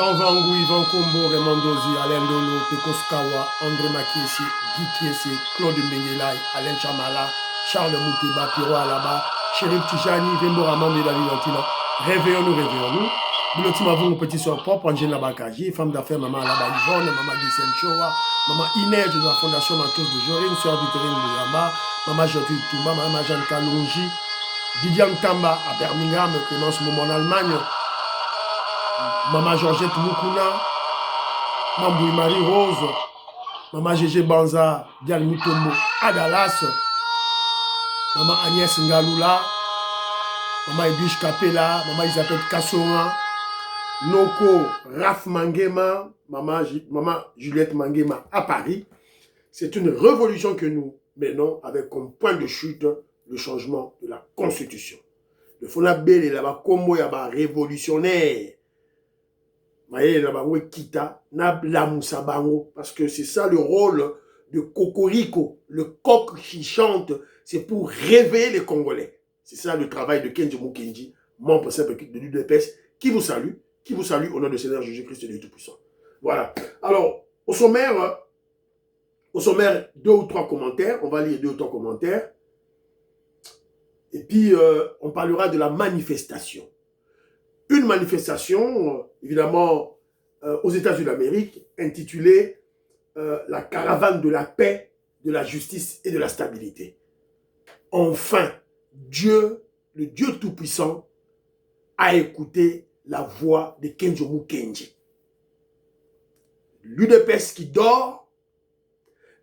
Jean Vangou, Yvan Kombo, Raymond Dozi, Alain Dolo, Pekos Kawa, André Makiesi, Guy Kiesi, Claude Mbengelay, Alain Chamala, Charles Mouteba, Piro Alaba, Chérif Tijani, Vembo Ramon de David Antina. Réveillons-nous, réveillons-nous. Bouloti Mavou, mon petit soeur propre, Angela Bakaji, femme d'affaires, maman Alaba Yvonne, maman Gisèle Choa, maman Inès de la Fondation Matos de Joring, soeur Victorine Bouyamba, maman Jotu Toumba, maman Jeanne Kalonji, Didiane Tamba à Birmingham, Clémence Momo en Allemagne, maman Georgette Moukouna, Mamboui Marie Rose, maman Gégé Banza, Diane Moutombo à Dallas, maman Agnès Ngaloula, maman Edwige Capella, maman Isabelle Kassonga, Noko Raf Mangema, maman Juliette Mangema à Paris. C'est une révolution que nous menons avec comme point de chute le changement de la Constitution. Le Fonabel est là-bas comme révolutionnaire. Parce que c'est ça le rôle de Cocorico, le coq qui chante, c'est pour réveiller les Congolais. C'est ça le travail de Kenji Mukenji, membre simple de l'UDPS, qui vous salue au nom de Seigneur Jésus-Christ de Tout-Puissant. Voilà. Alors, au sommaire, deux ou trois commentaires. On va lire deux ou trois commentaires. Et puis, on parlera de la manifestation. Une manifestation, évidemment, aux États-Unis d'Amérique, intitulée La caravane de la paix, de la justice et de la stabilité. Enfin, Dieu, le Dieu Tout-Puissant, a écouté la voix de Kenji Mukenji. L'UDPS qui dort,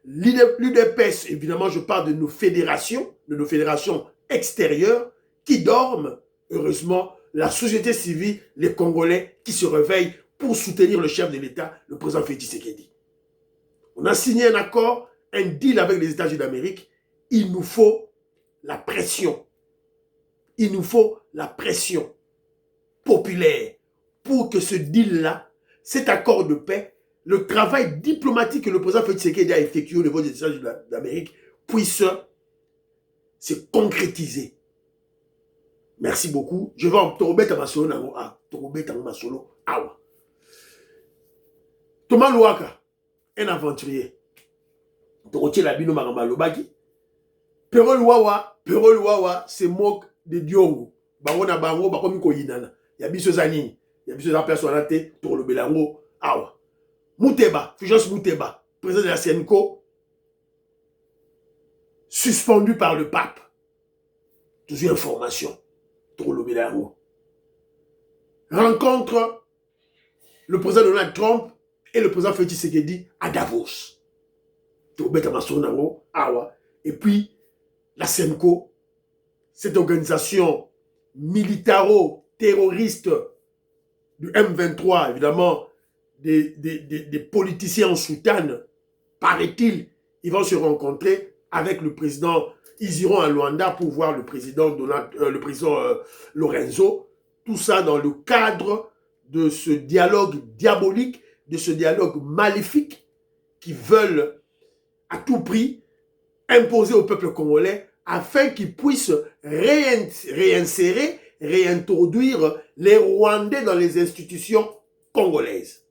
l'UDPS, évidemment, je parle de nos fédérations extérieures qui dorment, heureusement, la société civile, les Congolais qui se réveillent pour soutenir le chef de l'État, le président Félix Tshisekedi. On a signé un accord, un deal avec les États-Unis d'Amérique. Il nous faut la pression. Il nous faut la pression populaire pour que ce deal-là, cet accord de paix, le travail diplomatique que le président Félix Tshisekedi a effectué au niveau des États-Unis d'Amérique puisse se concrétiser. Merci beaucoup. Je vais en Torobet à Masolo. Thomas Louaka, un aventurier. Torotier Labino Marambalobaki. Pero Luawa se moque de Diongo. Barona Bango, Bakomi Koyinana. Yabiso Zanini. Yabiso la personnalité, Toro Belango, Awa. Mouteba, Fulgence Mouteba, président de la CNCO, suspendu par le pape. Toujours information. Rencontre le président Donald Trump et le président Félix Tshisekedi à Davos. Et puis, la CENCO, cette organisation militaro-terroriste du M23, évidemment, des politiciens en soutane, paraît-il, ils vont se rencontrer avec le président. Ils iront à Luanda pour voir le président, Lorenzo. Tout ça dans le cadre de ce dialogue diabolique, de ce dialogue maléfique qui veulent à tout prix imposer au peuple congolais afin qu'il puisse réinsérer, réintroduire les Rwandais dans les institutions congolaises.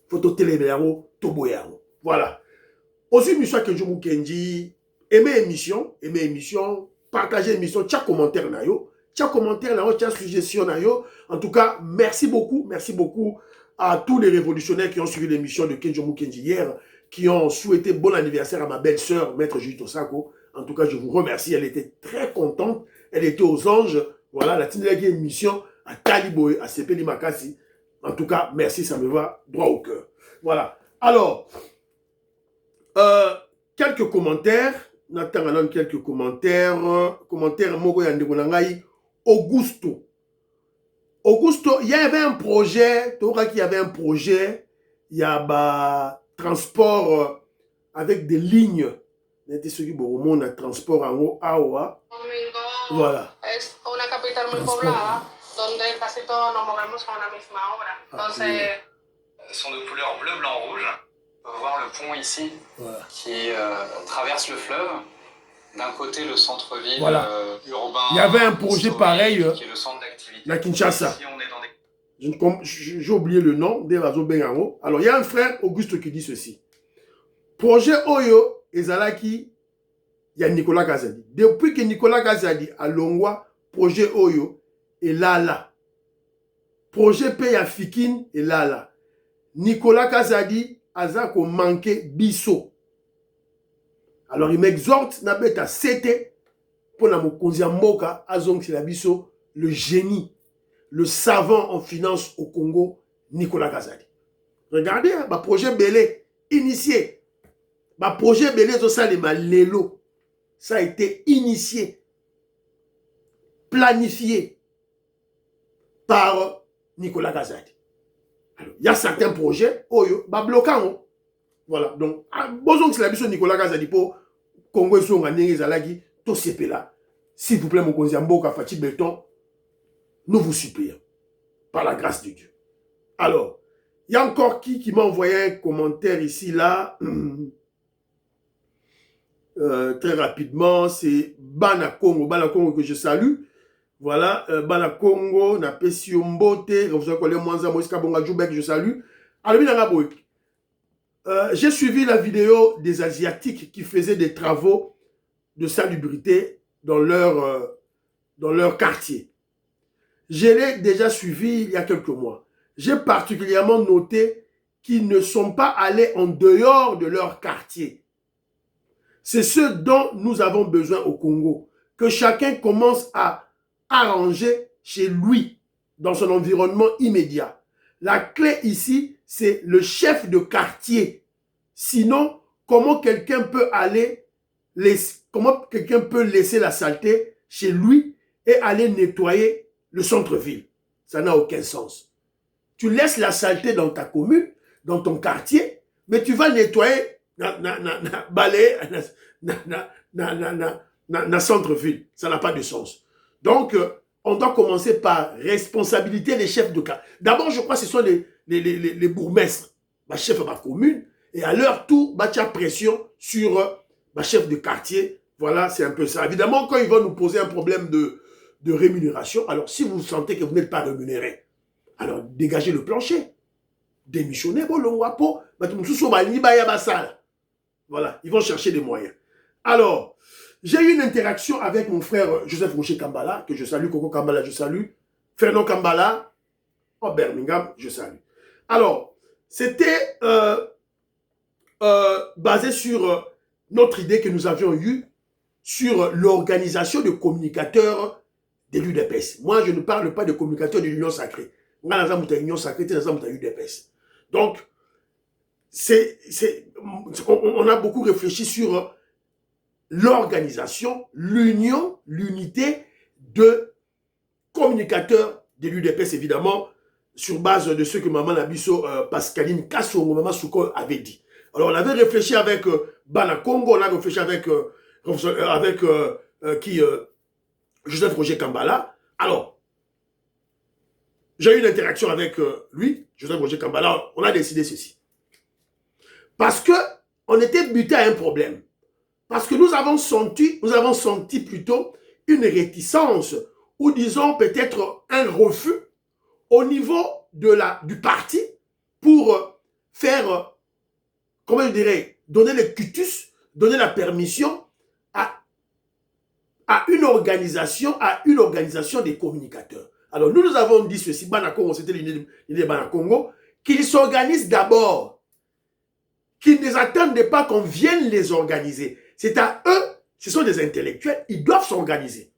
Photo télévéro, Toboyaro. Voilà. Aussi, M. Kenji Mukenji, aimez émission, partagez l'émission, tcha commentaire nayo, tcha suggestion nayo. En tout cas, merci beaucoup à tous les révolutionnaires qui ont suivi l'émission de Kenji Mukenji hier, qui ont souhaité bon anniversaire à ma belle-sœur, Maître Judith Osako. En tout cas, je vous remercie, elle était très contente, elle était aux anges. Voilà, la Tindélagi émission à Taliboé, à Sepeli Makasi. En tout cas, merci, ça me va droit au cœur. Voilà. Alors, quelques commentaires. Nathan quelques commentaires. Commentaires Mogo Yandegonangai. Augusto, il y avait un projet. Il y avait un projet. Il y a transport avec des lignes. N'était ce qui est un transport en haut. Voilà. Es una capital muy poblada donde casi todos nos movemos a una misma hora. Entonces, sont de couleur bleu, blanc, rouge. On peut voir le pont ici, voilà, qui traverse le fleuve. D'un côté, le centre-ville, voilà, urbain. Il y avait un projet pareil qui est le centre d'activité. La Kinshasa. Ici, on est dans des... J'ai oublié le nom, d'Evazo Bengango. Alors, il y a un frère, Auguste, qui dit ceci. Projet Oyo, Ezalaki, il y a Nicolas Kazadi. Depuis que Nicolas Kazadi a Longwa, projet Oyo, et là. Projet Peya Fikin, et là. Nicolas Kazadi, Azako manqué Bisso. Alors, il m'exhorte, Nabeta Sete, pour la Mokonzia Moka, Azong Silabiso, le génie, le savant en finance au Congo, Nicolas Kazadi. Regardez, ma projet Belé, initié. Ma projet Belé, ça, Lelo. Ça a été initié, planifié par Nicolas Kazadi. Alors, il y a certains projets, bloquants. Voilà, donc, besoin que c'est la mission de Nicolas Kazadi pour Congo et son Zalagi, tout c'est là. S'il vous plaît, mon cousin Mboka Fatih Béton, nous vous supplions, par la grâce de Dieu. Alors, il y a encore qui m'a envoyé un commentaire ici, là. Très rapidement, c'est Bana Congo que je salue. Voilà, Bana Congo, na Pesio Mbote, vous avez collé Mwanza Moïska Bonga Djoubek, je salue. Alors, j'ai suivi la vidéo des Asiatiques qui faisaient des travaux de salubrité dans leur quartier. Je l'ai déjà suivi il y a quelques mois. J'ai particulièrement noté qu'ils ne sont pas allés en dehors de leur quartier. C'est ce dont nous avons besoin au Congo. Que chacun commence à arranger chez lui, dans son environnement immédiat. La clé ici, c'est le chef de quartier. Sinon, comment quelqu'un peut laisser la saleté chez lui et aller nettoyer le centre-ville? Ça n'a aucun sens. Tu laisses la saleté dans ta commune, dans ton quartier, mais tu vas nettoyer balayer na centre-ville. Ça n'a pas de sens. Donc, on doit commencer par responsabilité des chefs de quartier. D'abord, je crois que ce sont les bourgmestres, ma chef de ma commune, et à leur tour, tu as pression sur ma chef de quartier. Voilà, c'est un peu ça. Évidemment, quand ils vont nous poser un problème de rémunération, alors si vous sentez que vous n'êtes pas rémunéré, alors dégagez le plancher. Démissionnez, voilà, ils vont chercher des moyens. Alors, j'ai eu une interaction avec mon frère Joseph Rocher Kambala, que je salue, Coco Kambala, je salue, Fernand Kambala, en Birmingham, je salue. Alors, c'était basé sur notre idée que nous avions eue sur l'organisation de communicateurs de l'UDPS. Moi, je ne parle pas de communicateurs de l'Union Sacrée. On a l'Union Sacrée, l'UDPS. Donc, on a beaucoup réfléchi sur l'organisation, l'union, l'unité de communicateurs de l'UDPS, évidemment, sur base de ce que Maman Nabiso Pascaline Kassongo, Maman Souko avait dit. Alors, on avait réfléchi avec Bana Congo, on a réfléchi avec Joseph Roger Kambala. Alors, j'ai eu une interaction avec lui, Joseph Roger Kambala, on a décidé ceci. Parce que on était buté à un problème. Parce que nous avons senti plutôt une réticence, ou disons peut-être un refus au niveau du parti pour faire, comment je dirais, donner le cutus, donner la permission à une organisation des communicateurs. Alors nous avons dit ceci, Bana Congo, c'était l'idée de Bana Congo, qu'ils s'organisent d'abord, qu'ils ne attendent pas qu'on vienne les organiser. C'est à eux, ce sont des intellectuels, ils doivent s'organiser.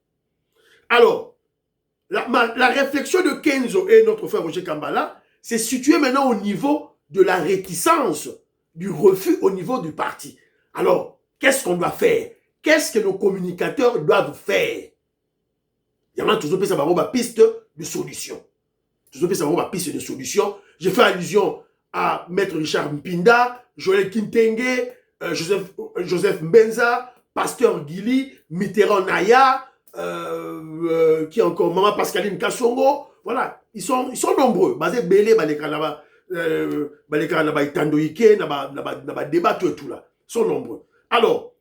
Alors, la réflexion de Kenzo et notre frère Roger Kambala, c'est situé maintenant au niveau de la réticence, du refus au niveau du parti. Alors, qu'est-ce qu'on doit faire? Qu'est-ce que nos communicateurs doivent faire? Il y en a toujours une piste de solution. Toujours une piste de solution. J'ai fait allusion à Maître Richard Mpinda, Joël Kintengue, Joseph Mbenza, Pasteur Guili, Mitterrand Naya, qui encore Maman Pascaline Kassongo. Voilà, ils sont nombreux. Basé Belé, Baleka Itandoike, Naba débat tout et tout là. Ils sont nombreux. Alors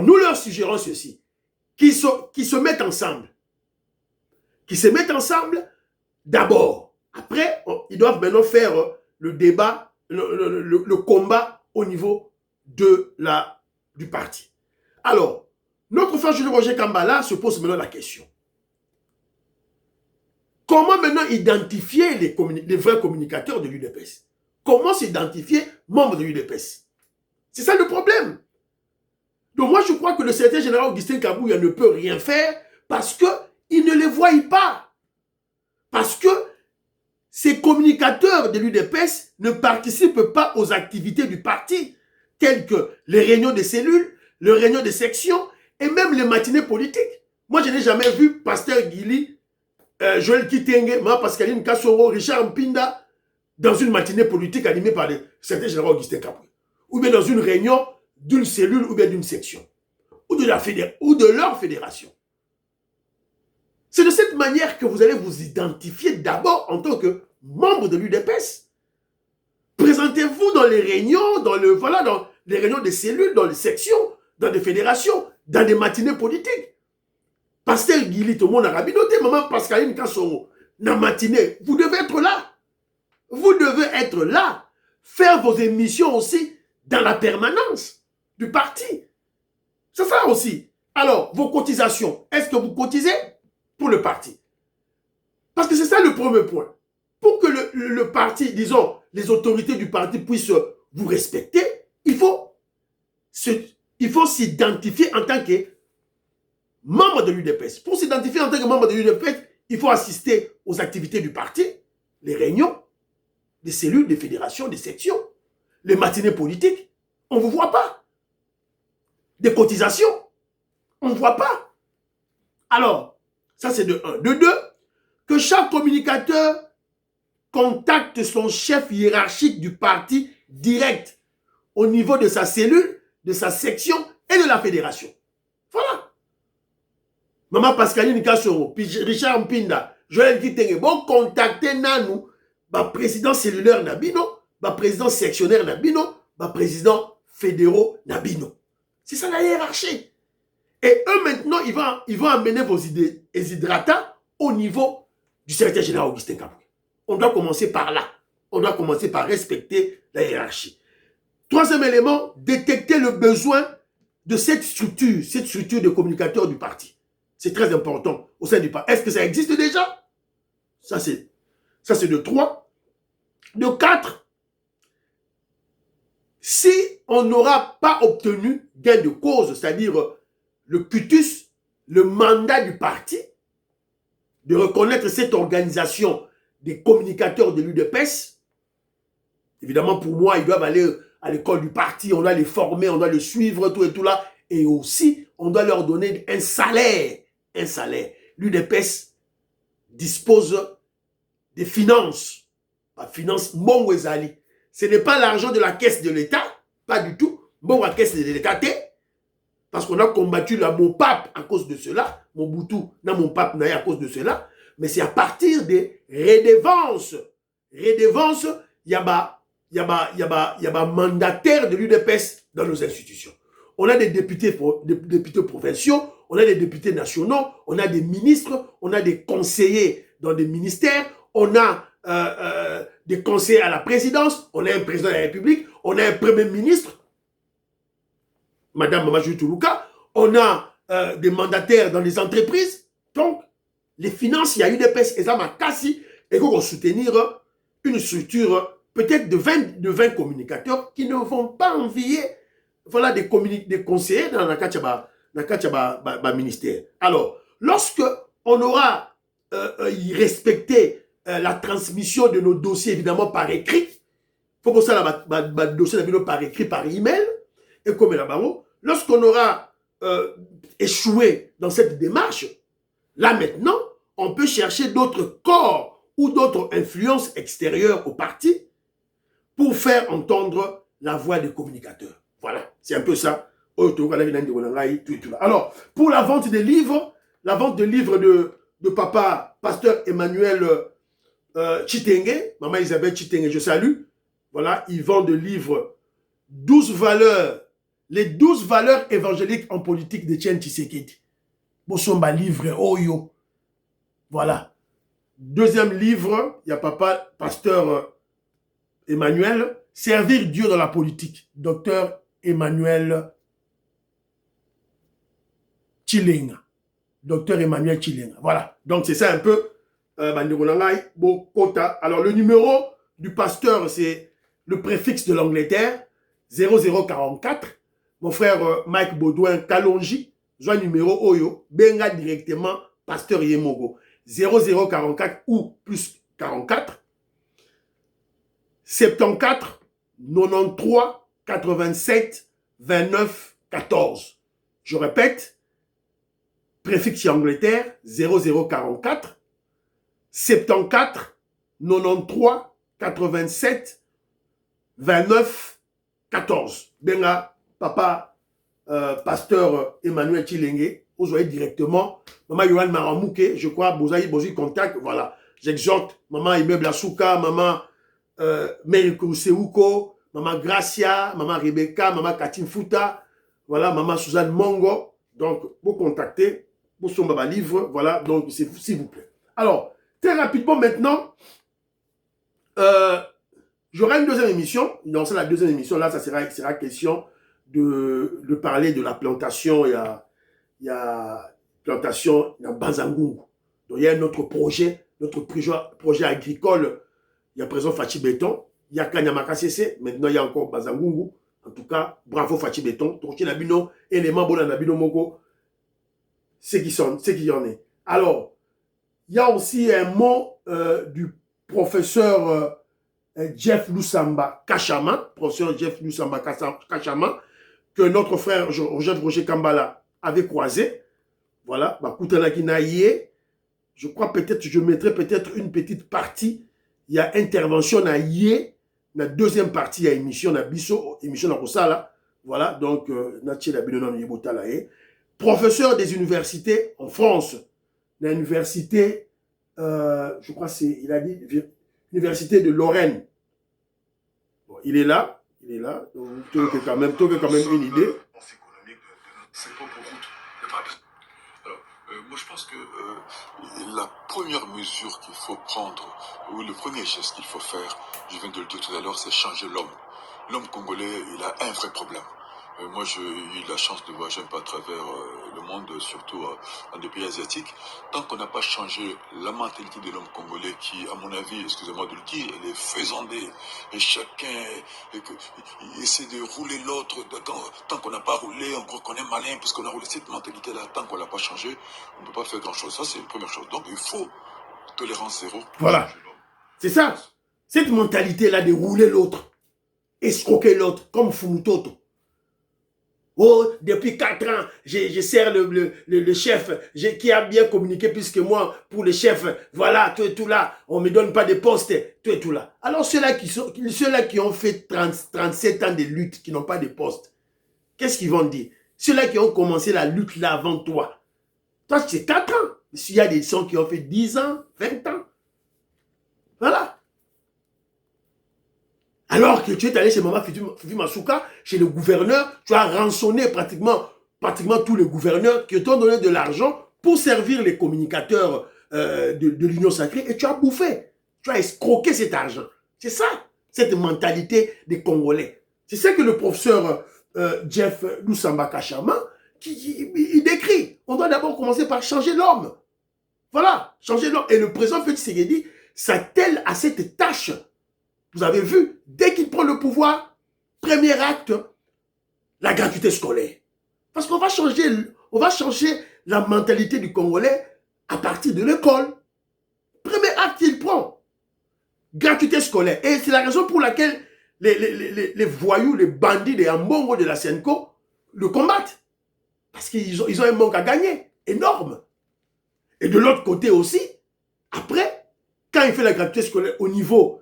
nous leur suggérons ceci, qu'ils se mettent ensemble. Qu'ils se mettent ensemble d'abord. Après, ils doivent maintenant faire le débat, le combat au niveau du parti. Alors, notre frère Julien Roger Kambala se pose maintenant la question. Comment maintenant identifier les vrais communicateurs de l'UDPS? Comment s'identifier membre de l'UDPS? C'est ça le problème. Donc moi, je crois que le secrétaire général Augustin Kabouya ne peut rien faire parce qu'il ne les voit pas. Parce que ces communicateurs de l'UDPS ne participent pas aux activités du parti, telles que les réunions des cellules, les réunions des sections et même les matinées politiques. Moi, je n'ai jamais vu Pasteur Guili, Joël Kitenge, Mme Pascaline Kassoro, Richard Mpinda dans une matinée politique animée par le secrétaire général Augustin Kabouya. Ou bien dans une réunion d'une cellule ou bien d'une section. Ou de leur fédération. C'est de cette manière que vous allez vous identifier d'abord en tant que membre de l'UDPS. Présentez-vous dans les réunions, dans les réunions des cellules, dans les sections, dans des fédérations, dans des matinées politiques. Pasteur Guili, tout le monde a rabinoté, maman Pascaline Kassoro, dans la matinée, vous devez être là. Vous devez être là. Faire vos émissions aussi dans la permanence du parti. C'est ça aussi. Alors, vos cotisations, est-ce que vous cotisez pour le parti? Parce que c'est ça le premier point. Pour que le parti, disons, les autorités du parti puissent vous respecter, il faut s'identifier en tant que membre de l'UDPS. Pour s'identifier en tant que membre de l'UDPS, il faut assister aux activités du parti, les réunions, des cellules, des fédérations, des sections, les matinées politiques. On ne vous voit pas. Des cotisations, on ne voit pas. Alors, ça c'est de 1. De 2, que chaque communicateur contacte son chef hiérarchique du parti direct au niveau de sa cellule, de sa section et de la fédération. Voilà. Maman Pascaline Kassoro, puis Richard Mpinda, Joël Kitenge, bon contacter Nanou, président cellulaire Nabino, président sectionnaire Nabino, président fédéraux Nabino. C'est ça la hiérarchie. Et eux maintenant, ils vont amener vos idées hydratants au niveau du secrétaire général Augustin Kabouya. On doit commencer par là. On doit commencer par respecter la hiérarchie. Troisième élément, détecter le besoin de cette structure de communicateurs du parti. C'est très important au sein du parti. Est-ce que ça existe déjà? Ça c'est de 3. De 4, si on n'aura pas obtenu gain de cause, c'est-à-dire le cutus, le mandat du parti, de reconnaître cette organisation des communicateurs de l'UDPS, évidemment pour moi, ils doivent aller à l'école du parti, on doit les former, on doit les suivre, tout et tout là, et aussi, on doit leur donner un salaire. Un salaire. L'UDPS dispose des finances. La finance Mongwezali. Ce n'est pas l'argent de la caisse de l'État, pas du tout. Bon, la caisse de l'État, parce qu'on a combattu mon pape à cause de cela, Mobutu, non, mon pape n'a à cause de cela, mais c'est à partir des redevances. Redevances, il y a mandataires de l'UDPS dans nos institutions. On a des députés provinciaux, on a des députés nationaux, on a des ministres, on a des conseillers dans des ministères, on a des conseillers à la présidence, on a un président de la République, on a un premier ministre, Madame Mamadou Toulouka, on a des mandataires dans les entreprises. Donc, les finances, il y a UDPS et ça m'a cassé et qu'on va soutenir une structure peut-être de 20 communicateurs qui ne vont pas envier voilà, des conseillers dans le ministère. Alors, lorsque on aura respecté la transmission de nos dossiers, évidemment, par écrit, il faut que ça, le dossier par écrit, par email, et comme là-bas, lorsqu'on aura échoué dans cette démarche, là maintenant, on peut chercher d'autres corps ou d'autres influences extérieures au parti pour faire entendre la voix des communicateurs. Voilà, c'est un peu ça. Alors, pour la vente des livres, de papa, pasteur Emmanuel Chitenge, maman Isabelle Chitenge, je salue. Voilà, ils vendent des livres 12 valeurs, les 12 valeurs évangéliques en politique de Tien Tshisekedi. Bosomba livre Oyo. Voilà. Deuxième livre, il y a papa, pasteur Emmanuel, Servir Dieu dans la politique, docteur Emmanuel Chilenga. Docteur Emmanuel Chilenga. Voilà. Donc, c'est ça un peu. Alors, le numéro du pasteur, c'est le préfixe de l'Angleterre, 0044. Mon frère Mike Baudouin Kalonji, joint numéro Oyo, benga directement pasteur Yemogo. 0044 ou plus 44. 74 93 87 29 14. Je répète, préfixe Angleterre 0044 74 93 87 29 14. Benga, papa, pasteur Emmanuel Chilengue, vous voyez directement. Maman Yohan Maramouke, je crois, Bozaï contact, voilà. J'exhorte maman Immeuble Asuka, maman Meriko Seuko, maman Gracia, maman Rebecca, maman Katin Fouta, voilà, maman Suzanne Mongo. Donc, vous contactez pour son baba livre, voilà, donc s'il vous plaît. Alors, très rapidement maintenant, j'aurai une deuxième émission. Dans la deuxième émission, là, ça sera question de parler de la plantation. Il y a plantation dans Banzangungu. Donc, il y a un autre projet, notre projet agricole. Il y a présent Fachi Béton, il y a Kanyamaka CC, maintenant il y a encore Banzangungu. En tout cas, bravo Fachi Béton. Torchi Nabino, élément bon Nabino Moko, c'est qui y en est. Alors, il y a aussi un mot du professeur Jeff Lusamba Kachama, professeur Jeff Lusamba Kachama, que notre frère Roger Kambala avait croisé. Voilà, je crois peut-être, je mettrai peut-être une petite partie. Il y a intervention na Yé, la deuxième partie, il y a émission na Bisso, émission na Kosala. Voilà, donc, professeur des universités en France, l'université, je crois il a dit, université de Lorraine. Bon, il est là, donc tu as quand même une idée. C'est pas pour route. Alors, moi je pense que la première mesure qu'il faut prendre, ou le premier geste qu'il faut faire, je viens de le dire tout à l'heure, c'est changer l'homme. L'homme congolais, il a un vrai problème. Moi, j'ai eu la chance de voyager un peu à travers le monde, surtout dans des pays asiatiques. Tant qu'on n'a pas changé la mentalité de l'homme congolais, qui, à mon avis, excusez-moi de le dire, elle est faisandée. Et chacun il essaie de rouler l'autre. Tant qu'on n'a pas roulé, on croit qu'on est malin, parce qu'on a roulé cette mentalité-là. Tant qu'on ne l'a pas changé, on ne peut pas faire grand-chose. Ça, c'est la première chose. Donc, il faut tolérance zéro. Voilà. C'est ça. Cette mentalité-là de rouler l'autre, escroquer l'autre, comme Fumutoto. Oh, depuis 4 ans, je sers le chef qui a bien communiqué plus que moi pour le chef. Voilà, tout et tout là. On ne me donne pas de poste, tout et tout là. Alors ceux-là qui ont fait 37 ans de lutte, qui n'ont pas de poste, qu'est-ce qu'ils vont dire? Ceux-là qui ont commencé la lutte là avant toi. Toi, c'est 4 ans. S'il y a des gens qui ont fait 10 ans, 20 ans. Voilà. Alors que tu es allé chez Maman Fifi Masuka, chez le gouverneur, tu as rançonné pratiquement tous les gouverneurs qui t'ont donné de l'argent pour servir les communicateurs de l'Union Sacrée et tu as bouffé. Tu as escroqué cet argent. C'est ça, cette mentalité des Congolais. C'est ça que le professeur Jeff Lusamba Kachama il décrit. On doit d'abord commencer par changer l'homme. Voilà, changer l'homme. Et le président Félix Tshisekedi s'attelle à cette tâche. Vous avez vu, dès qu'il prend le pouvoir, premier acte, la gratuité scolaire. Parce qu'on va changer la mentalité du Congolais à partir de l'école. Premier acte qu'il prend, gratuité scolaire. Et c'est la raison pour laquelle les voyous, les bandits des Ambongo de la Senko le combattent. Parce qu'ils ont un manque à gagner, énorme. Et de l'autre côté aussi, après, quand il fait la gratuité scolaire au niveau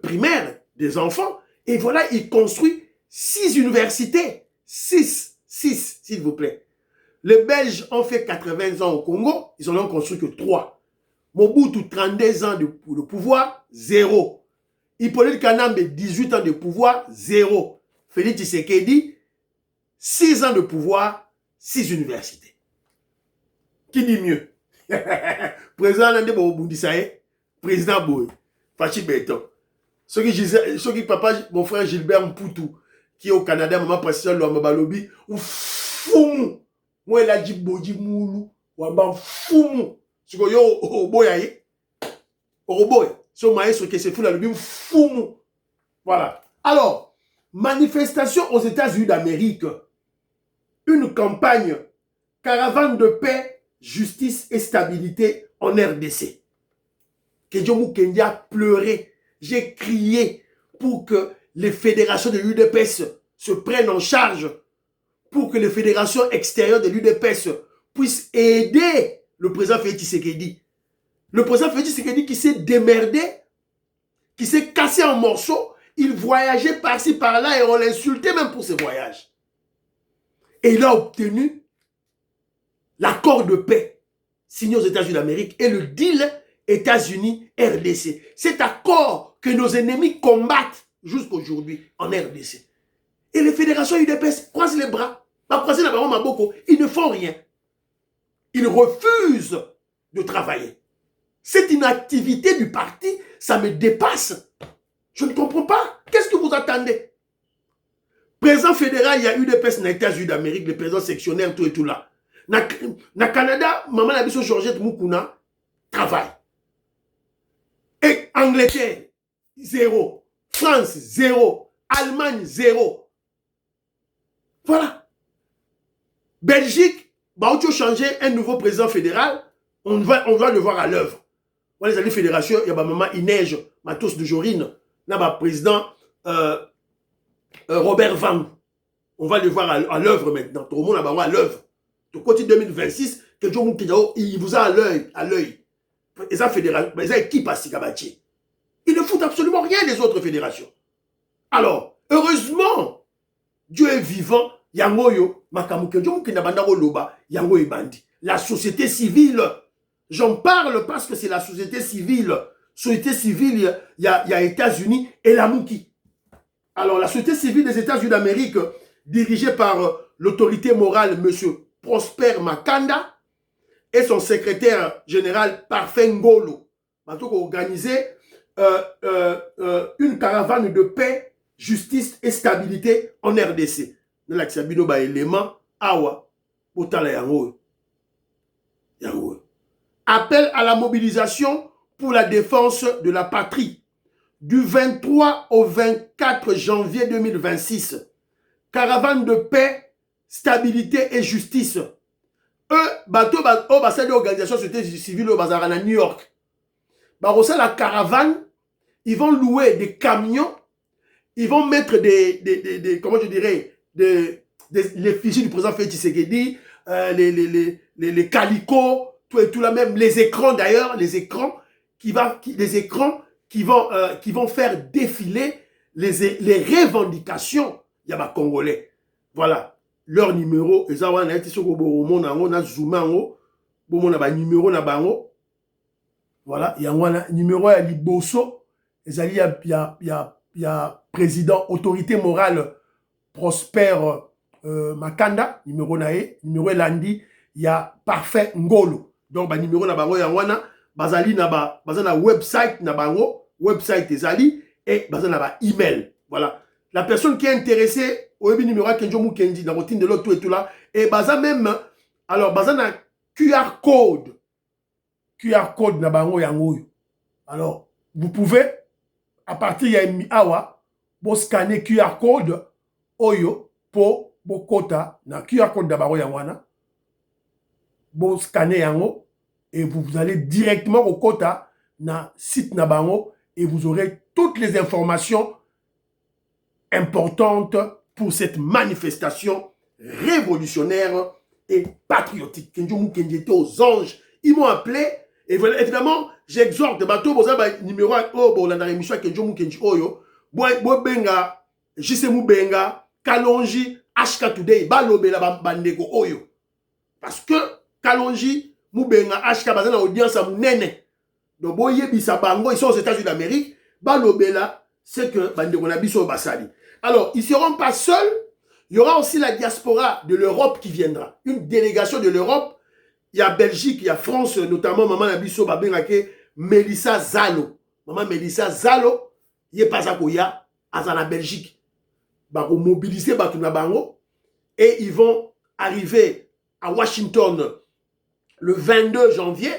primaire des enfants, et voilà, il construit 6 universités. 6, s'il vous plaît. Les Belges ont fait 80 ans au Congo, ils n'en ont construit que 3. Mobutu, 32 ans de pouvoir, 0. Hippolyte Kanambe, 18 ans de pouvoir, 0. Félix Tshisekedi, 6 ans de pouvoir, 6 universités. Qui dit mieux? Président Nande Bobundisaye, président Boy, Fachi Beton. Ceux qui papa, mon frère Gilbert Mpoutou, qui est au Canada, maman président Loa Mabalobi, ou fou. Moi, il a dit Boji Moulou, ou un fou. Ce que yo, au boy, au boy. Ce maïs qui se fout là, le fou. Voilà. Alors, manifestation aux États-Unis d'Amérique. Une campagne, caravane de paix, justice et stabilité en RDC. Kedjomou Kendi a pleuré. J'ai crié pour que les fédérations de l'UDPS se prennent en charge, pour que les fédérations extérieures de l'UDPS puissent aider le président Félix Tshisekedi. Le président Félix Tshisekedi qui s'est démerdé, qui s'est cassé en morceaux, il voyageait par-ci par-là et on l'insultait même pour ses voyages. Et il a obtenu l'accord de paix signé aux États-Unis d'Amérique et le deal États-Unis-RDC. Cet accord que nos ennemis combattent jusqu'aujourd'hui en RDC. Et les fédérations UDPS croisent les bras. Ils ne font rien. Ils refusent de travailler. C'est une activité du parti, ça me dépasse. Je ne comprends pas. Qu'est-ce que vous attendez? Président fédéral, il y a UDPS dans les États-Unis d'Amérique, le président sectionnaire, tout et tout là. Na Canada, maman a dit Georgette Moukouna travaille. Et Angleterre, 0. France, 0. Allemagne, 0. Voilà. Belgique, bah, on a changé un nouveau président fédéral, on doit le voir à l'œuvre. On les alliés fédérations, il y a ma maman Inej, Matos de Jorine, là, ma président Robert Van. On va le voir à l'œuvre maintenant. Tout le monde a à l'œuvre. Au côté 2026, il vous a à l'œil. Et ça, fédération, mais ça, qui passe Kabati? Ils ne foutent absolument rien des autres fédérations. Alors, heureusement, Dieu est vivant. Yangoyo, Makamukenjo, Loba, Yango et Bandi. La société civile, j'en parle parce que c'est la société civile. Société civile, il y a États-Unis et la Mouki. Alors, la société civile des États-Unis d'Amérique, dirigée par l'autorité morale, M. Prosper Makanda, et son secrétaire général Parfait Ngolo, ont organisé une caravane de paix, justice et stabilité en RDC. Dans l'accabino ba élément, awa, otala yango. Appel à la mobilisation pour la défense de la patrie. Du 23 au 24 janvier 2026. Caravane de paix, stabilité et justice. Eux, bateau, c'est l'organisation société civile au bazar à New York. Barossa la caravane, ils vont louer des camions, ils vont mettre comment je dirais, les fichiers du président Félix Tshisekedi, les calicots, tout et tout là, même les écrans d'ailleurs, les écrans qui vont faire défiler les revendications y a Congolais. Voilà. Leur numéro, ils ont voilà, il y a un numéro à Liboso, il y a président, autorité morale, Prosper Makanda, numéro nae, numéro Landi, il y a Parfait Ngolo. Donc, bah, numéro na bango yangwana, bazali na website na bango, website ezali, et bazali na ba email. Voilà. La personne qui est intéressée au numéro Kenjo Mukendi, dans la routine de l'autre tout et tout là, et bazali même, alors, bazali na QR code na bango yango. Alors, vous pouvez, à partir de awa, vous scanner QR code, oyo, pour bokota, na QR code na bango yangwana, vous scannez yango, et vous allez directement au kota, na site na bango, et vous aurez toutes les informations importantes pour cette manifestation révolutionnaire et patriotique. Kenjo Mukendi était aux anges. Ils m'ont appelé, et voilà, évidemment, j'exhorte, bateau, vous avez numéro 1, bon, dans l'émission Kenjo Mukendi, oyo, benga, Jisemu benga, Kalonji, HK Today, balobe la bandeko, oyo. Parce que, Kalonji, Moubenga, HK, bazana audience à Mounene. Donc, boye bisa bango, ils sont aux États-Unis d'Amérique, balobe là, c'est que bandeko nabiso basali. Alors, ils ne seront pas seuls, il y aura aussi la diaspora de l'Europe qui viendra. Une délégation de l'Europe il y a Belgique, il y a France, notamment maman Nabiso Babengake, Melissa Zalo. Maman Melissa Zalo, il est pas à Koya, à la Belgique. Bah, on mobiliser Batuna Bango et ils vont arriver à Washington le 22 janvier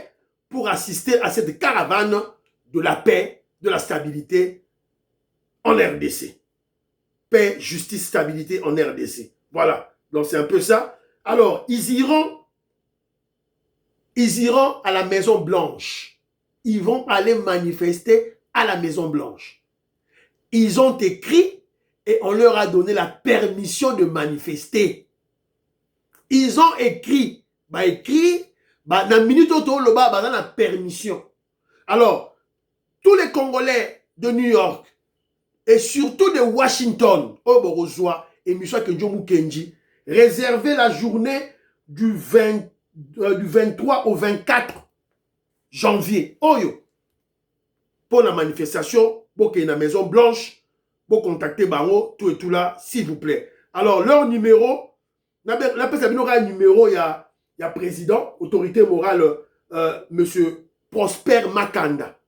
pour assister à cette caravane de la paix, de la stabilité en RDC. Paix, justice, stabilité en RDC. Voilà. Donc c'est un peu ça. Alors, ils iront à la Maison Blanche. Ils vont aller manifester à la Maison Blanche. Ils ont écrit et on leur a donné la permission de manifester. Ils ont écrit. Dans la minute où on a la permission. Alors, tous les Congolais de New York et surtout de Washington, et Kenji, réservez la journée du 23 au 24 janvier. Pour la manifestation, pour qu'il y ait une Maison Blanche, pour contacter Bango, tout et tout là, s'il vous plaît. Alors, leur numéro, il y a président, autorité morale, monsieur Prosper Makanda.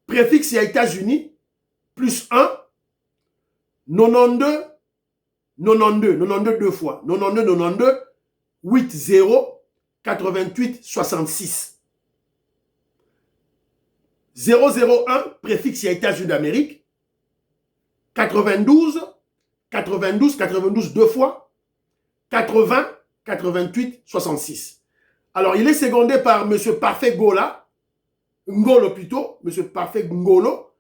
Préfixe, il y a États-Unis, plus 1, 92, 92 fois, 92, 80, 88, 66. 001, préfixe, il y a États-Unis d'Amérique, 92, 2 fois, 80, 88, 66. Alors, il est secondé par M. Parfait Gola, Ngolo plutôt, M. Parfait Ngolo,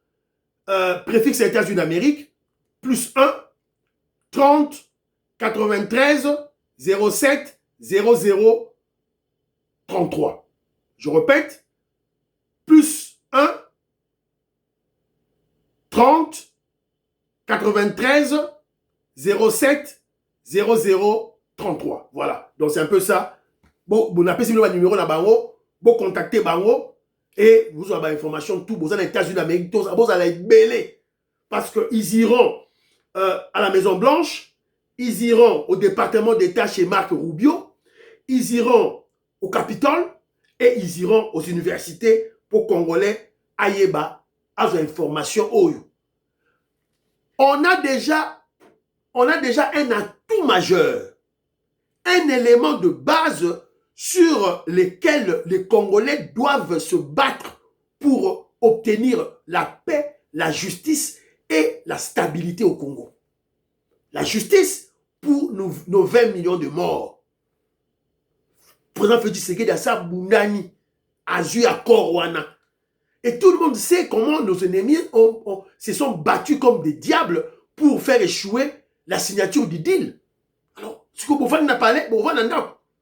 préfixe États-Unis d'Amérique, plus 1, 30, 93, 07, 00, 33. Je répète, plus 1, 30, 93, 07, 00, 33. Voilà. Donc, c'est un peu ça. Bon, vous appelez le numéro là Bango, vous contactez Bango et vous aurez l'information, tout. Vous allez aux États-Unis d'Amérique, vous allez être belé. Parce qu'ils iront à la Maison Blanche, ils iront au département d'État chez Marc Rubio, ils iront au Capitole et ils iront aux universités pour Congolais Ayeba à l'information. On a déjà un atout majeur, un élément de base sur lequel les Congolais doivent se battre pour obtenir la paix, la justice et la stabilité au Congo. La justice pour nos 20 millions de morts. Le président Félix Tshisekedi Assa Bundani, Azu Akorwana. Et tout le monde sait comment nos ennemis se sont battus comme des diables pour faire échouer la signature du deal. Alors, ce que vous n'a parlé, vous avez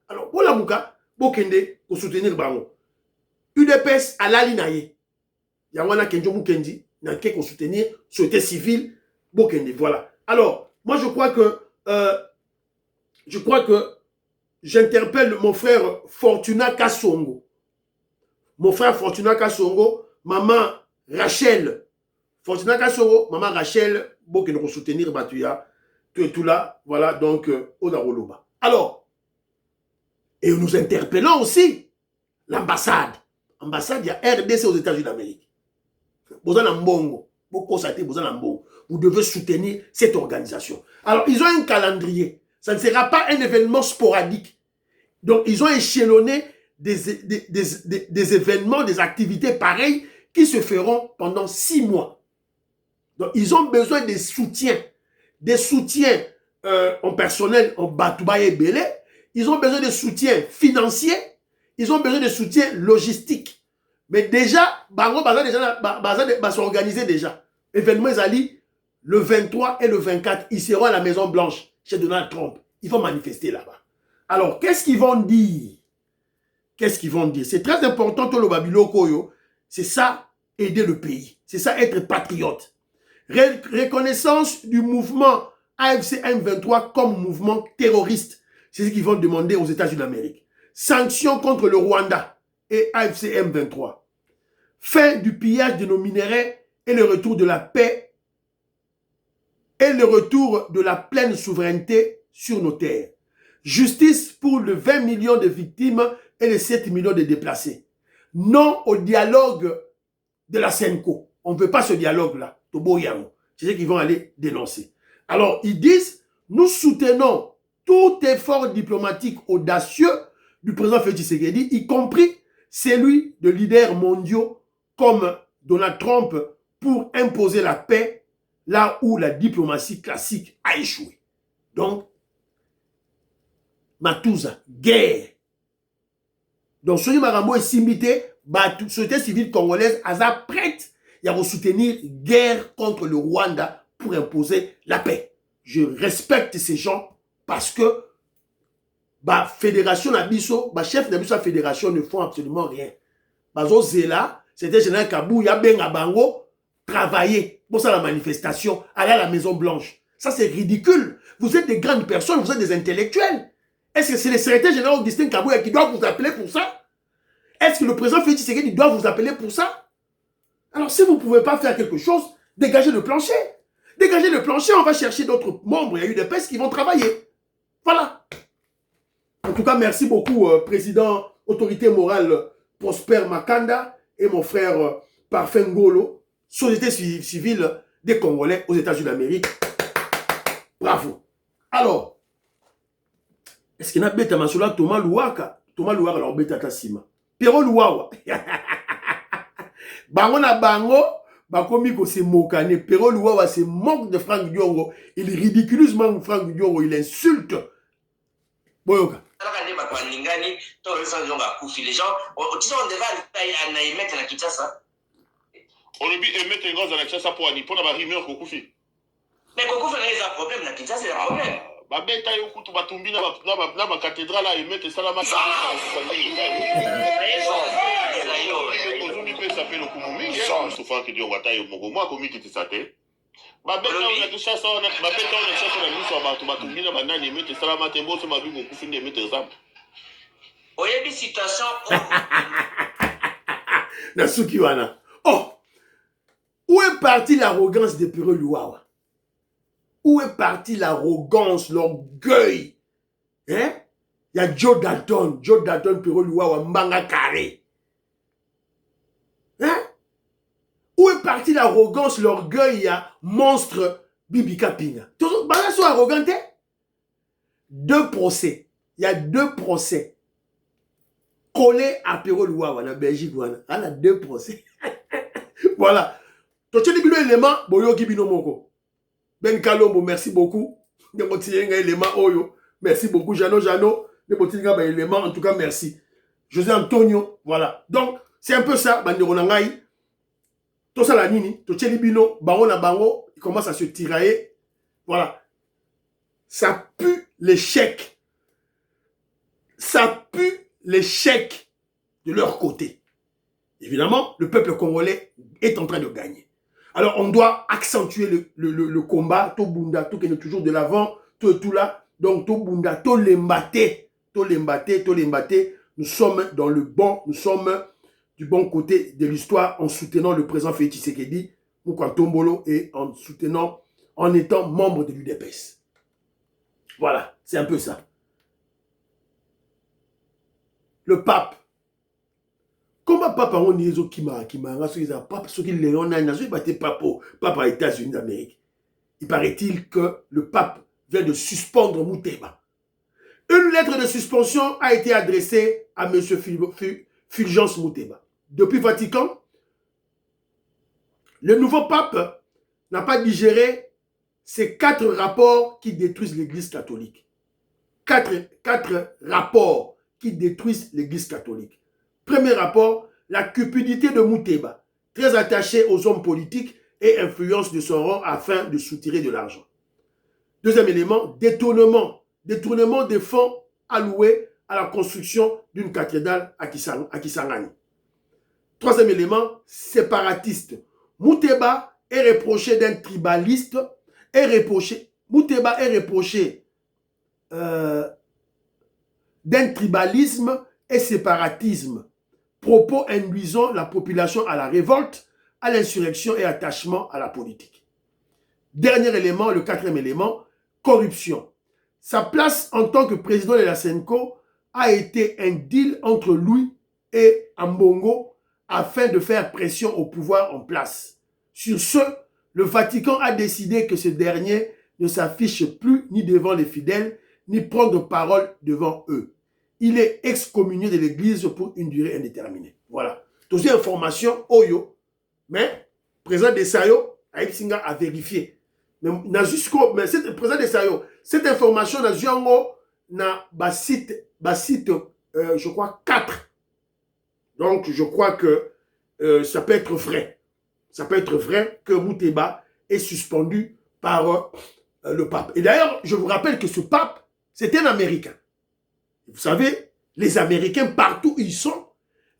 alors, pour la mouka, vous kende pour soutenir Bango. UDPS à la linaye. Yawana Kenjo Mukendi, n'a qu'à soutenir société civile, Bokende. Voilà. Alors, moi je crois que j'interpelle mon frère Fortuna Kassongo. Mon frère Fortuna Kassongo, maman Rachel. Fortuna Kassongo, maman Rachel, Bokende pour soutenir Batuya. Tout et tout là, voilà, donc, Odaroloba. Alors, et nous interpellons aussi l'ambassade. L'ambassade, il y a RDC aux États-Unis d'Amérique. Vous devez soutenir cette organisation. Alors, ils ont un calendrier. Ça ne sera pas un événement sporadique. Donc, ils ont échelonné des événements, des activités pareilles qui se feront pendant 6 mois. Donc, ils ont besoin des soutiens en personnel, en Batouba et Belé. Ils ont besoin de soutien financier. Ils ont besoin de soutien logistique. Mais déjà, Bango va s'organiser déjà. Événement Zali, le 23 et le 24, ils seront à la Maison Blanche chez Donald Trump. Ils vont manifester là-bas. Alors, qu'est-ce qu'ils vont dire? Qu'est-ce qu'ils vont dire? C'est très important, tout le Babilo Koyo. C'est ça, aider le pays. C'est ça, être patriote. Reconnaissance du mouvement AFC M23 comme mouvement terroriste. C'est ce qu'ils vont demander aux États-Unis d'Amérique. Sanctions contre le Rwanda et AFC M23. Fin du pillage de nos minerais et le retour de la paix et le retour de la pleine souveraineté sur nos terres. Justice pour les 20 millions de victimes et les 7 millions de déplacés. Non au dialogue de la SENCO. On ne veut pas ce dialogue-là. C'est ce qu'ils vont aller dénoncer. Alors, ils disent, nous soutenons tout effort diplomatique audacieux du président Félix Tshisekedi, y compris celui de leaders mondiaux comme Donald Trump pour imposer la paix là où la diplomatie classique a échoué. Donc, Matouza, guerre. Donc, Soni Marambo est simité, la société civile congolaise a prête à soutenir guerre contre le Rwanda pour imposer la paix. Je respecte ces gens parce que fédération Nabiso, chef de la fédération ne font absolument rien. Bazo Zela, c'était général Kabou, ya ben Bango, travailler pour ça la manifestation, aller à la Maison Blanche. Ça c'est ridicule. Vous êtes des grandes personnes, vous êtes des intellectuels. Est-ce que c'est le secrétaire général Augustin Kabouya qui doit vous appeler pour ça? Est-ce que le président Félix Tshisekedi doit vous appeler pour ça? Alors si vous ne pouvez pas faire quelque chose, dégagez le plancher. Dégagez le plancher, on va chercher d'autres membres, il y a eu des PES qui vont travailler. Voilà. En tout cas, merci beaucoup, président autorité morale Prosper Makanda et mon frère Parfait Ngolo, société civile des Congolais aux États-Unis d'Amérique. Bravo. Alors, est-ce qu'il y a bêta masula Thomas Louaka? Thomas Louaka, alors bêta Tassima. Pero Louawa. Bango na bango, bakomi ko se mokane. Pero Louawa se moque de Franck Diongo. Il ridiculise même Franck Diongo. Il insulte. Boyoka. Les gens, on devait émettre la Kinshasa. On le dit émettre les gaz dans la Kinshasa pour la rumeur Kokufi. Mais Kokufi a un problème, la Kinshasa c'est un problème. Bah bêta yo kutu batumbi na ba cathédrale à émettre ça la masse. Aujourd'hui peut s'appeler le Kumumi, souvent qui dit on va tailler au Mogomo comme qui te sate. Bah bêta on a tout ça on a bah bêta on a ça on a mis sur batumbi na banane émettre ça la masse mbo so mabi Kokufi d'émettre exemple. Oyebi situation Nasuki wana. Oh, où est partie l'arrogance de Pero Louawa? Où est partie l'arrogance, l'orgueil? Hein? Il y a Joe Dalton, Pero Louawa, Mbanga Carré. Hein? Où est partie l'arrogance, l'orgueil, il y a monstre Bibi Kapinga? Bala sont arrogantés? 2 procès. Il y a 2 procès. Collés à Pero Louawa, en Belgique, il y a 2 procès. Voilà. Tu as dit élément, Boyo Kibino Moko. Ben Kalombo, merci beaucoup. Merci beaucoup. Jano, en tout cas, merci. José Antonio, voilà. Donc, c'est un peu ça, Banderonangaï. Tout ça, la nini, tout Bino, Bango, il commence à se tirailler. Voilà. Ça pue l'échec. Ça pue l'échec de leur côté. Évidemment, le peuple congolais est en train de gagner. Alors, on doit accentuer le combat. Tout Bunda, tout qui est toujours de l'avant, tout là. Donc, tout Bunda, tout l'embaté. Nous sommes dans le bon, nous sommes du bon côté de l'histoire en soutenant le président Félix Tshisekedi, Moukantombolo, et en soutenant, en étant membre de l'UDPS. Voilà, c'est un peu ça. Le pape. Comment papa on dit qui m'a papa ce qu'il on a papa États-Unis d'Amérique. Il paraît-il que le pape vient de suspendre Mouteba. Une lettre de suspension a été adressée à M. Fulgence Mouteba. Depuis Vatican, le nouveau pape n'a pas digéré ces 4 rapports qui détruisent l'Église catholique. 4 rapports qui détruisent l'Église catholique. Premier rapport, la cupidité de Mouteba, très attaché aux hommes politiques et influence de son rang afin de soutirer de l'argent. Deuxième élément, détournement des fonds alloués à la construction d'une cathédrale à Kisangani. Troisième élément, séparatiste. Mouteba est reproché d'un tribaliste, Mouteba est reproché d'un tribalisme et séparatisme. Propos induisant la population à la révolte, à l'insurrection et attachement à la politique. Dernier élément, le 4e élément, corruption. Sa place en tant que président de la SENCO a été un deal entre lui et Ambongo afin de faire pression au pouvoir en place. Sur ce, le Vatican a décidé que ce dernier ne s'affiche plus ni devant les fidèles, ni prendre parole devant eux. Il est excommunié de l'Église pour une durée indéterminée. Voilà. Toutes ces informations, Oyo, mais président de Sayo, Aïpsinga a vérifié. Mais cette président de Sayo, cette information, na site, je crois, 4. Donc, je crois que ça peut être vrai. Ça peut être vrai que Mouteba est suspendu par le pape. Et d'ailleurs, je vous rappelle que ce pape, c'est un Américain. Vous savez, les Américains, partout où ils sont,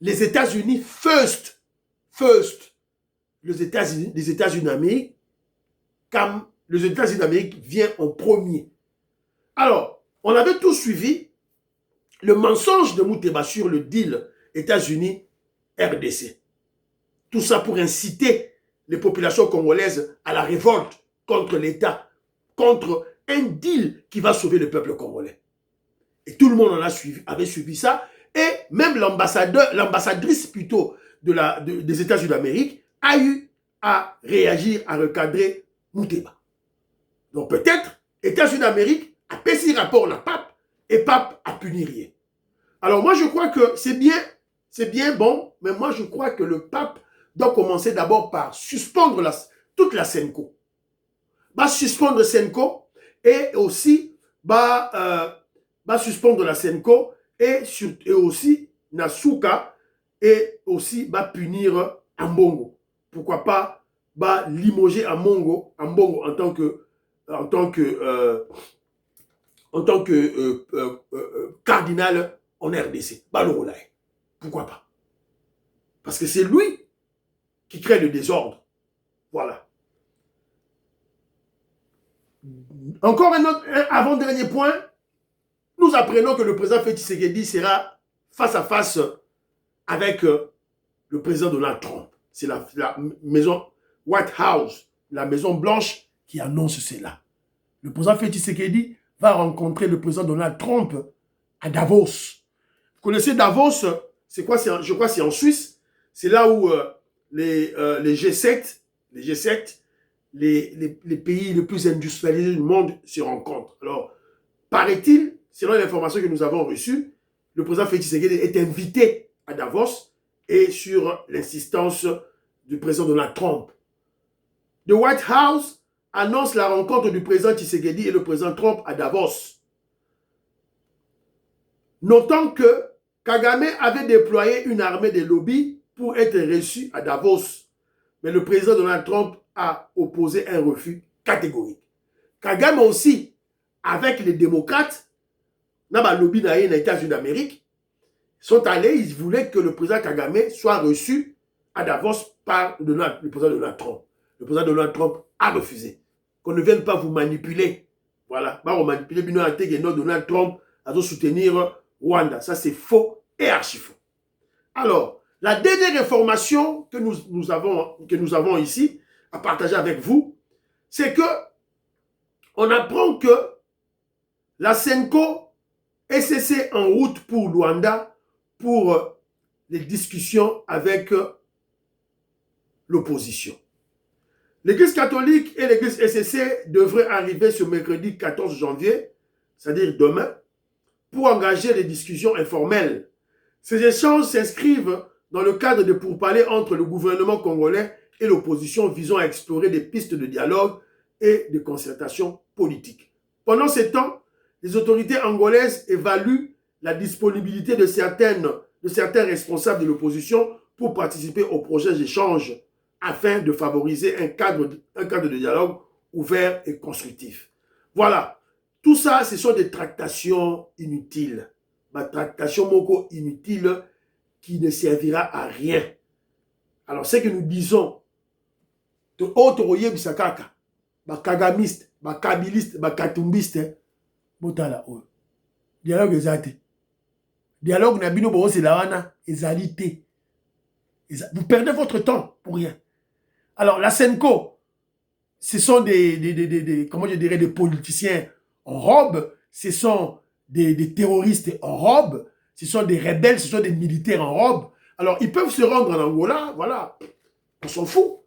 les États-Unis, first. Les États-Unis d'Amérique, comme les États-Unis d'Amérique viennent en premier. Alors, on avait tous suivi le mensonge de Mouteba sur le deal États-Unis-RDC. Tout ça pour inciter les populations congolaises à la révolte contre l'État, contre un deal qui va sauver le peuple congolais. Et tout le monde avait suivi ça. Et même l'ambassadrice plutôt des États-Unis d'Amérique a eu à réagir, à recadrer Mouteba. Donc peut-être, États-Unis d'Amérique a payé rapport à pape et pape a puni rien. Alors moi je crois que c'est bien bon, mais moi je crois que le pape doit commencer d'abord par suspendre toute la Senko. Suspendre Senko et aussi suspendre la Senko et aussi Nasuka et aussi punir Ambongo. Pourquoi pas limoger Ambongo en tant que cardinal en RDC. Pourquoi pas? Parce que c'est lui qui crée le désordre. Voilà. Encore un avant-dernier point. Nous apprenons que le président Félix Tshisekedi sera face à face avec le président Donald Trump. C'est la maison White House, la Maison Blanche qui annonce cela. Le président Félix Tshisekedi va rencontrer le président Donald Trump à Davos. Vous connaissez Davos? C'est quoi? Je crois que c'est en Suisse. C'est là où les G7, les pays les plus industrialisés du monde se rencontrent. Alors, paraît-il, selon l'information que nous avons reçue, le président Félix Tshisekedi est invité à Davos et sur l'insistance du président Donald Trump. The White House annonce la rencontre du président Tshisekedi et le président Trump à Davos. Notons que Kagame avait déployé une armée de lobbies pour être reçu à Davos. Mais le président Donald Trump a opposé un refus catégorique. Kagame aussi, avec les démocrates, dans le lobby des États-Unis d'Amérique, sont allés, ils voulaient que le président Kagame soit reçu à Davos par le président Donald Trump. Le président Donald Trump a refusé. Qu'on ne vienne pas vous manipuler. Voilà. On manipuler Donald Trump à soutenir Rwanda. Ça, c'est faux et archi faux. Alors, la dernière information que nous avons ici à partager avec vous, c'est que on apprend que la Senko est cessée en route pour Luanda pour les discussions avec l'opposition. L'Église catholique et l'Église SCC devraient arriver ce mercredi 14 janvier, c'est-à-dire demain, pour engager des discussions informelles. Ces échanges s'inscrivent dans le cadre de pourparlers entre le gouvernement congolais et l'opposition visant à explorer des pistes de dialogue et de concertation politique. Pendant ce temps, les autorités angolaises évaluent la disponibilité de certains responsables de l'opposition pour participer aux prochains échanges afin de favoriser un cadre de dialogue ouvert et constructif. Voilà. Tout ça, ce sont des tractations inutiles. Des tractations moko inutiles qui ne servira à rien. Alors, ce que nous disons, autres bisakaka, kagamiste, kabiliste, katumbiste, botala o. Dialogue ezate. Dialogue na bino bo c'est la wana ezalité. Vous perdez votre temps pour rien. Alors, la Senko, ce sont comment je dirais, des politiciens en robe, ce sont des terroristes en robe, ce sont des rebelles, ce sont des militaires en robe. Alors, ils peuvent se rendre en Angola, voilà, on s'en fout.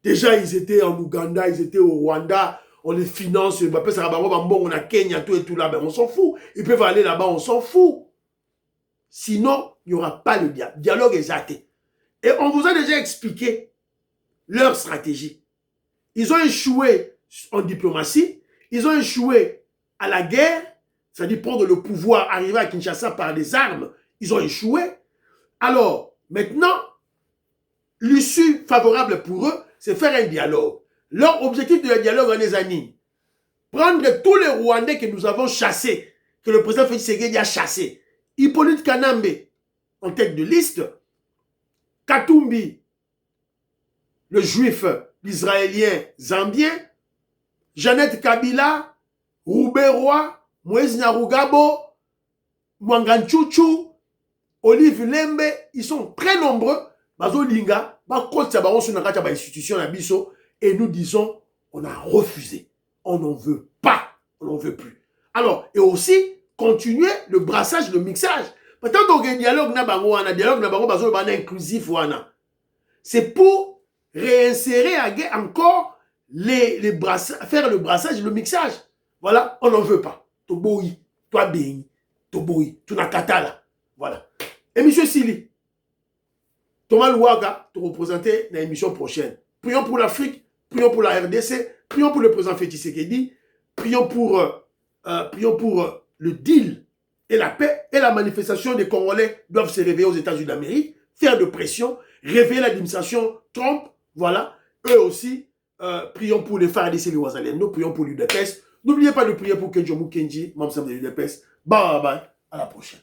Déjà, ils étaient en Ouganda, ils étaient au Rwanda, on les finance, on a Kenya, tout et tout là, ben on s'en fout. Ils peuvent aller là-bas, on s'en fout. Sinon, il n'y aura pas le dialogue. Dialogue exact. Et on vous a déjà expliqué leur stratégie. Ils ont échoué en diplomatie, ils ont échoué à la guerre, c'est-à-dire prendre le pouvoir, arriver à Kinshasa par des armes, ils ont échoué. Alors, maintenant, l'issue favorable pour eux, c'est faire un dialogue. Leur objectif de dialogue en les années, prendre tous les Rwandais que nous avons chassés, que le président Félix Tshisekedi a chassés, Hippolyte Kanambe en tête de liste, Katumbi, le juif, l'israélien zambien, Jeannette Kabila, Rouberoy, Moïse Nyarugabo, Mwanganchuchu, Olive Lembe, ils sont très nombreux. Bazolinga, et nous disons, on a refusé. On n'en veut pas. On n'en veut plus. Alors, et aussi, continuer le brassage, le mixage. Peut-être qu'on dialogue inclusif. C'est pour réinsérer encore les brassages, faire le brassage, le mixage. Voilà, on n'en veut pas. Toboui, toi béni, Toboui, tu n'as qu'à là. Voilà. Et M. Sili, Thomas Louaga te représenter dans l'émission prochaine. Prions pour l'Afrique, prions pour la RDC, prions pour le président Félix Tshisekedi, prions pour le deal et la paix et la manifestation des Congolais doivent se réveiller aux États-Unis d'Amérique, faire de pression, réveiller l'administration Trump, voilà. Eux aussi, prions pour les FARDC et les Ouazalendo, prions pour l'UDPS. N'oubliez pas de prier pour Kenji Kenji, membre de l'UDPS. Bye bye, à la prochaine.